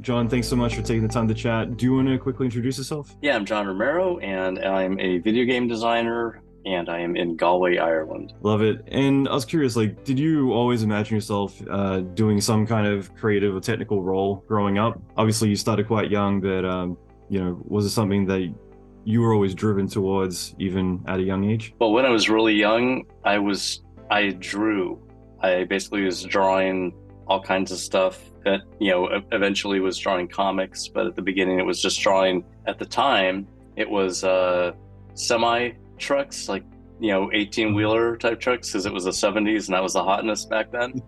John, thanks so much for taking the time to chat. Do you want to quickly introduce yourself? Yeah, I'm John Romero, and I'm a video game designer, and I am in Galway, Ireland. Love it. And I was curious, like, did you always imagine yourself doing some kind of creative or technical role growing up? Obviously, you started quite young, but was it something that you were always driven towards, even at a young age? But when I was really young, I drew. I basically was drawing all kinds of stuff that, eventually was drawing comics, but at the beginning it was just drawing. At the time, it was semi trucks, like 18-wheeler type trucks, because it was the 70s and that was the hotness back then.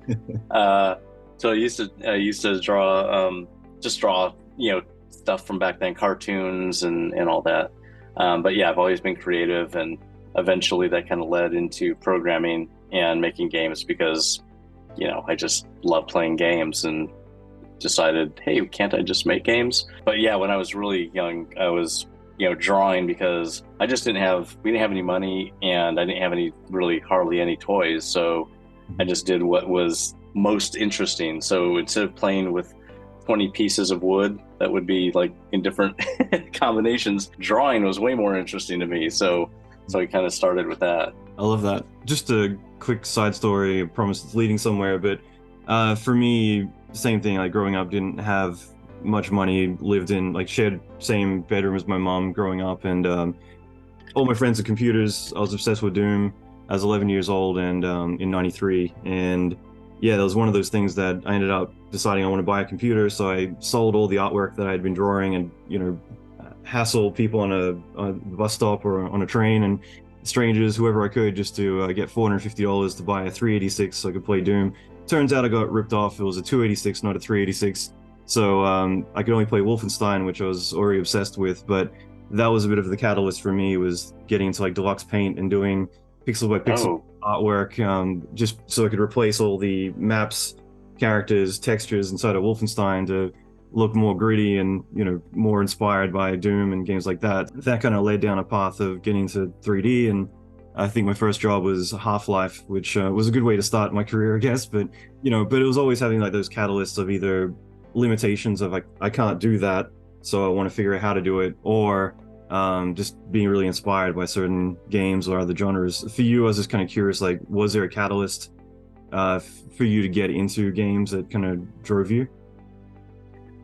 So I used to draw, just draw stuff from back then, cartoons and all that. But yeah, I've always been creative, and eventually that kind of led into programming and making games because I just love playing games and decided, hey, can't I just make games? But yeah, when I was really young, I was drawing because we didn't have any money, and I didn't have hardly any toys, so I just did what was most interesting. So instead of playing with 20 pieces of wood that would be like in different combinations, drawing was way more interesting to me. So I kind of started with that. I love that. Just a quick side story. I promise it's leading somewhere, but for me, same thing. Like growing up, didn't have much money. Lived in like shared same bedroom as my mom growing up, and all my friends had computers. I was obsessed with Doom. I was 11 years old, and in '93, and yeah, that was one of those things that I ended up deciding I want to buy a computer. So I sold all the artwork that I had been drawing, and hassle people on a bus stop or on a train and strangers, whoever I could, just to get $450 to buy a 386 so I could play Doom. Turns out I got ripped off. It was a 286, not a 386. So I could only play Wolfenstein, which I was already obsessed with. But that was a bit of the catalyst for me, was getting into like deluxe paint and doing pixel by pixel artwork, just so I could replace all the maps, characters, textures inside of Wolfenstein to look more gritty and more inspired by Doom and games like that. That kind of led down a path of getting into 3D, and I think my first job was Half-Life, which was a good way to start my career, I guess. But but it was always having like those catalysts of either limitations of like, I can't do that, so I want to figure out how to do it, or just being really inspired by certain games or other genres. For you, I was just kind of curious, like, was there a catalyst for you to get into games that kind of drove you?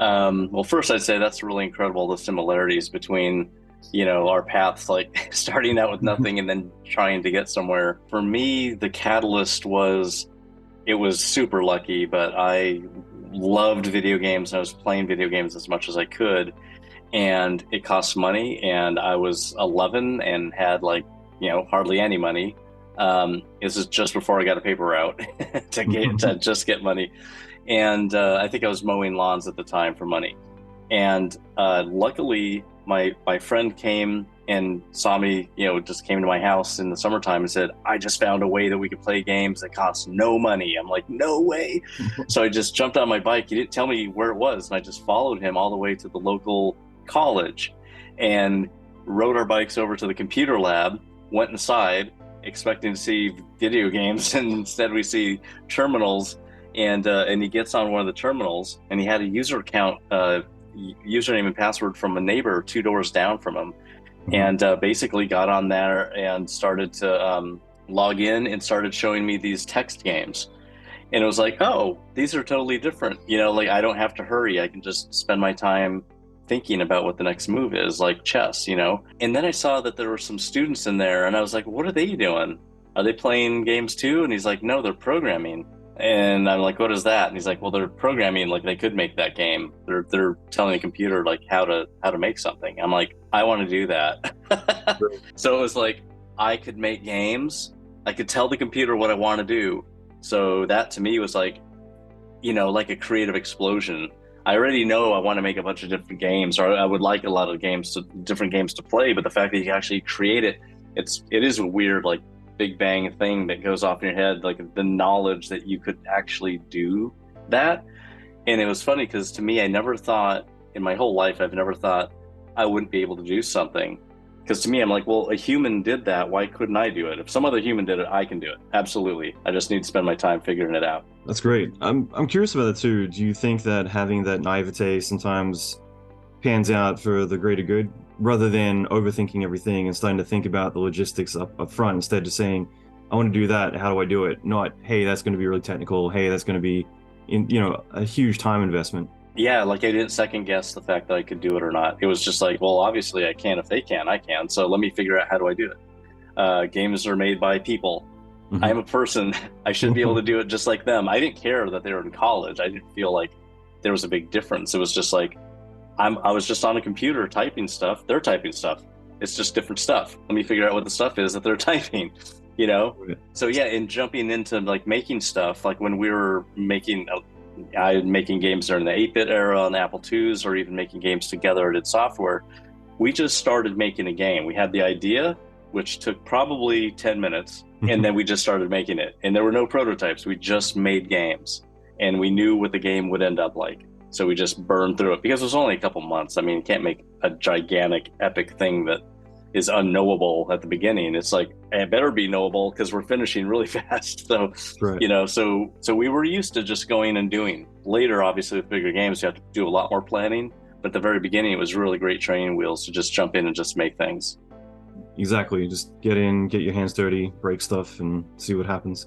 Well, first I'd say that's really incredible, the similarities between, our paths, like starting out with nothing and then trying to get somewhere. For me, the catalyst it was super lucky, but I loved video games. I was playing video games as much as I could, and it cost money, and I was 11 and had hardly any money. This is just before I got a paper route to just get money. And I think I was mowing lawns at the time for money. And luckily, my friend came and saw me, just came to my house in the summertime and said, I just found a way that we could play games that cost no money. I'm like, no way. So I just jumped on my bike. He didn't tell me where it was, and I just followed him all the way to the local college and rode our bikes over to the computer lab, went inside expecting to see video games, and instead we see terminals. And he gets on one of the terminals, and he had a user account, username and password from a neighbor 2 doors down from him, and basically got on there and started to log in and started showing me these text games. And it was like, oh, these are totally different. Like, I don't have to hurry. I can just spend my time thinking about what the next move is, like chess. And then I saw that there were some students in there, and I was like, what are they doing? Are they playing games too? And he's like, no, they're programming. And I'm like, what is that? And he's like, well, they're programming, like they could make that game. They're telling a computer like how to make something. I'm like, I want to do that. So it was like, I could make games. I could tell the computer what I want to do. So that to me was like, like a creative explosion. I already know I want to make a bunch of different games, or I would like a lot of different games to play. But the fact that you can actually create it, it is a weird, like, big bang thing that goes off in your head, like the knowledge that you could actually do that. And it was funny because to me, I never thought in my whole life, I've never thought I wouldn't be able to do something. Because to me, I'm like, well, a human did that. Why couldn't I do it? If some other human did it, I can do it. Absolutely. I just need to spend my time figuring it out. That's great. I'm curious about that too. Do you think that having that naivete sometimes pans out for the greater good, rather than overthinking everything and starting to think about the logistics up front, instead of just saying, I want to do that, how do I do it? Not, hey, that's going to be really technical. Hey, that's going to be a huge time investment. Yeah, like I didn't second guess the fact that I could do it or not. It was just like, well, obviously I can. If they can, I can. So let me figure out how do I do it. Games are made by people. I am a person. I should be able to do it just like them. I didn't care that they were in college. I didn't feel like there was a big difference. It was just like I was just on a computer typing stuff. They're typing stuff. It's just different stuff. Let me figure out what the stuff is that they're typing. You know. So yeah, in jumping into like making stuff, like when we were making, I making games during the 8-bit era on Apple IIs, or even making games together at id Software. We just started making a game. We had the idea, which took probably 10 minutes, and then we just started making it. And there were no prototypes. We just made games, and we knew what the game would end up like. So we just burned through it because it was only a couple months. I mean, you can't make a gigantic, epic thing that is unknowable at the beginning. It's like, it better be knowable because we're finishing really fast. So, Right. so we were used to just going and doing. Later, obviously, with bigger games, you have to do a lot more planning. But at the very beginning, it was really great training wheels to just jump in and just make things. Exactly. Just get in, get your hands dirty, break stuff, and see what happens.